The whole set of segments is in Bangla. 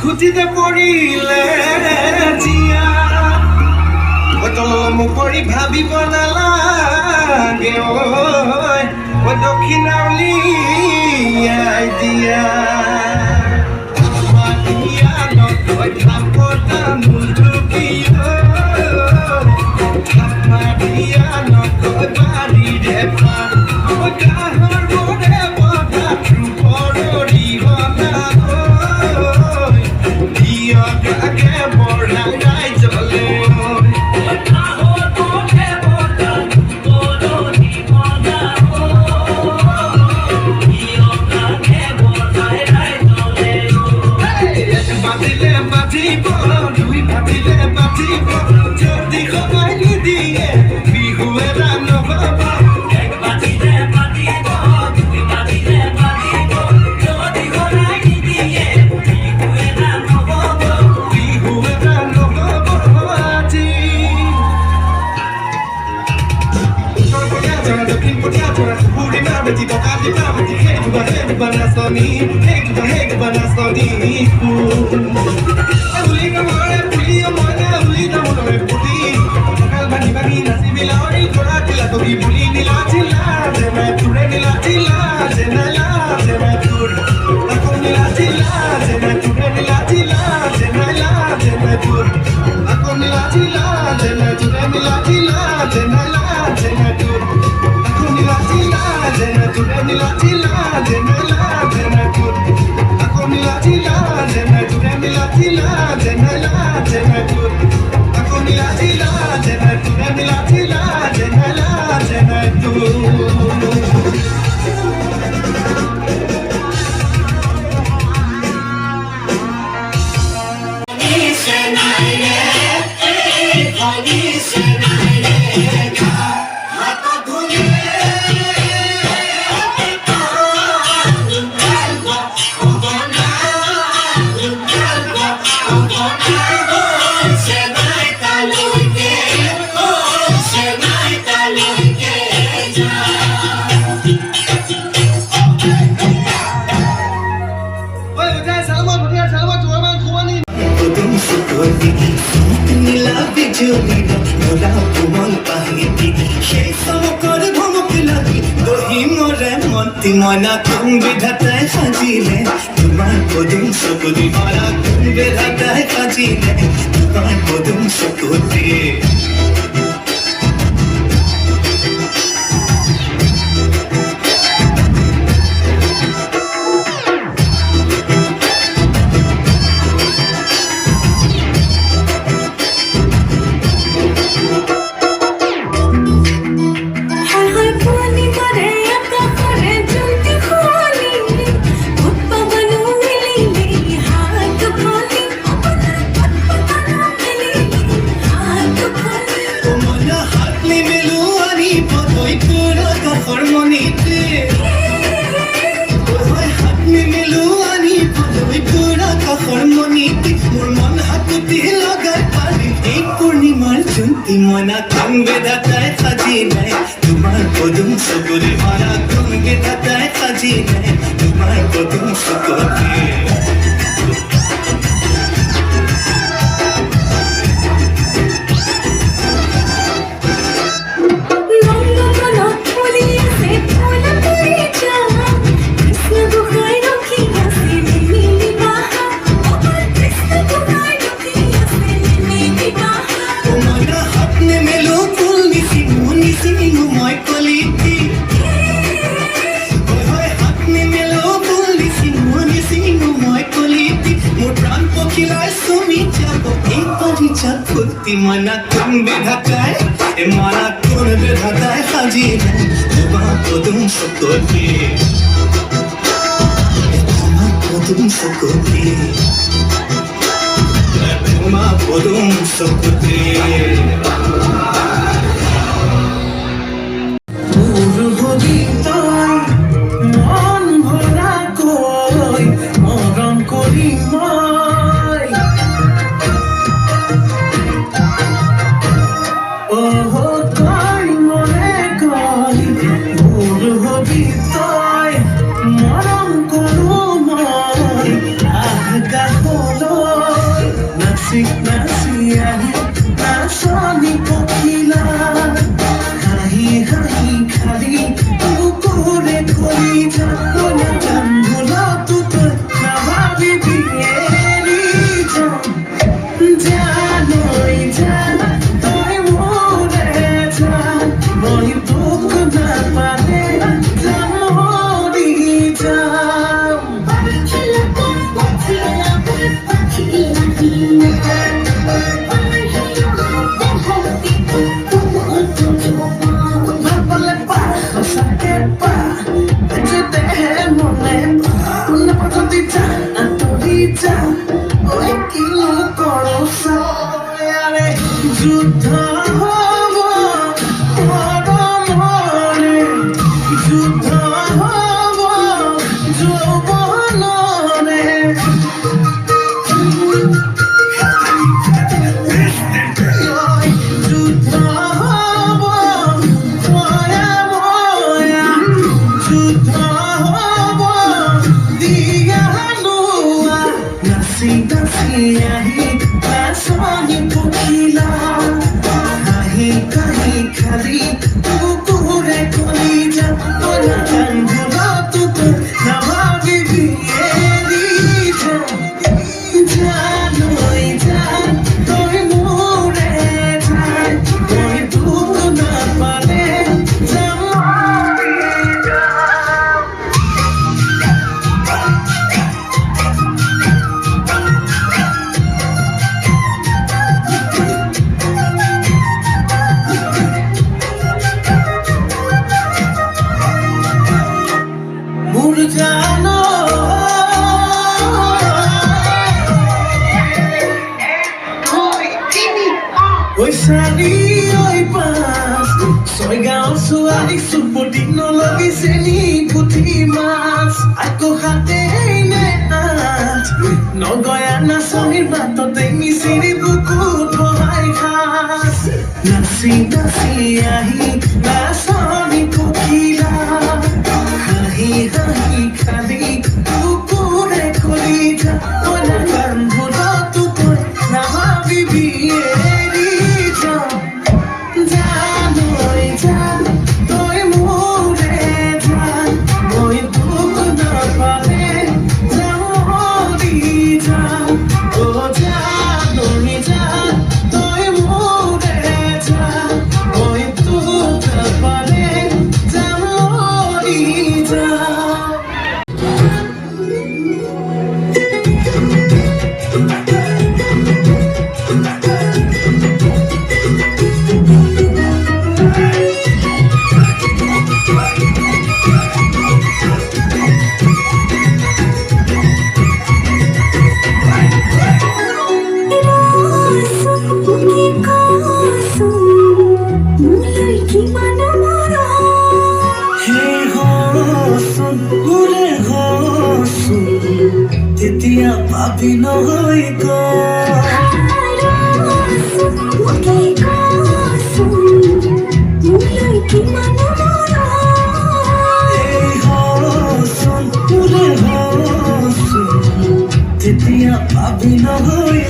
খুঁজিতে পড়িলে জিয়া মুকৰি ভাবিব নালাগে ঐ দক্ষিণাউলি দিয়া মনা কোন বিধাতায় সাজিলে তোমার পদুম সকুতি মনা কোন বিধাতায় সাজিলে তোমার পদুম সকুতি মনা কোন বিধাতায় সাজিলে তোমার পদুম সকুতি মনা কোন বিধাতায় সাজিলে তোমার পদুম সকুতি মনা কোন বিধাতায় মনা কোন বিধাতায় সাজিলে তোমার পদুম সকুতি তোমার পদুম সকুতি তোমার পদুম সকুতি মন ভরা কই মরম করি যুদ্ধ হব মনে যুদ্ধ হব যৌবনে যুদ্ধ হব ময়া ময়া যুদ্ধ হব দিয়া নোয়া নাচি নাচি আহি নাচনি পখিলা খালি কুকুরে কলিজা তোরা গান্ধরা তুতো না ভাবিবি এলিজা জানোই জান তোর মোরে যান তোর দুঃখ না পারে জানো ওই শাড়ি ওই পাঁচ ছয় গাঁও ছোৱালী চুপতি নলগিছে নি পুঠি মাছ আকৌ হাতে নে আঠ নগয়া নাচনীৰ বাটতে মিচিৰি বুকুত বহাই খাচ নাচি নাচি আহি নাচনী পখিলা হাঁহি হাঁহি খালি কুকুৰে কলিজা তোৰা গান্ধৰাটো তই নাভাবিবি এৰি যাম জানৈ জান তই মোৰে জান তেতিয়া পাবি নহয় তেতিয়া পাবি নহয়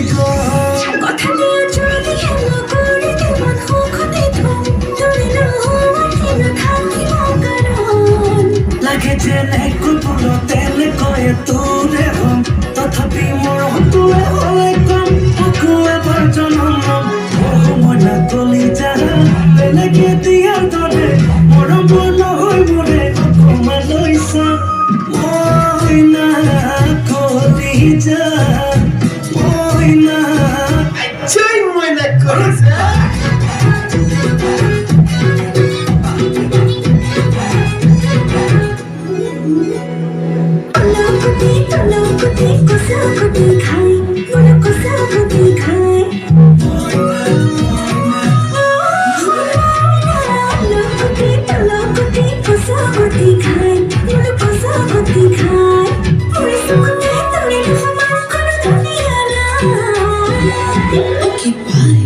কথা দিয়ে যদি হেলা করে কেমন সুখতে থম তুমি নহয় না থাকিব কারণ লাগে যেনে কুকুৰ তেলে কয়ে তোৰে হম তথাপি মোৰ তোৰে হলে কম আকৌ এবাৰ জনম ল'ম মনা তলি যাহা বেলেগে দিয়াৰ দৰে মৰম নহয় মোৰে অকমান লৈছা মইনা কলি যা মইনা Soy buena cosa. তলকুটি কসাকুটি খাই বড় কসাকুটি খাই তলকুটি কসাকুটি খাই বড় কসাকুটি খাই ওরে সুখে তোরে সমান কোনো দুনিয়া না ওকে পাই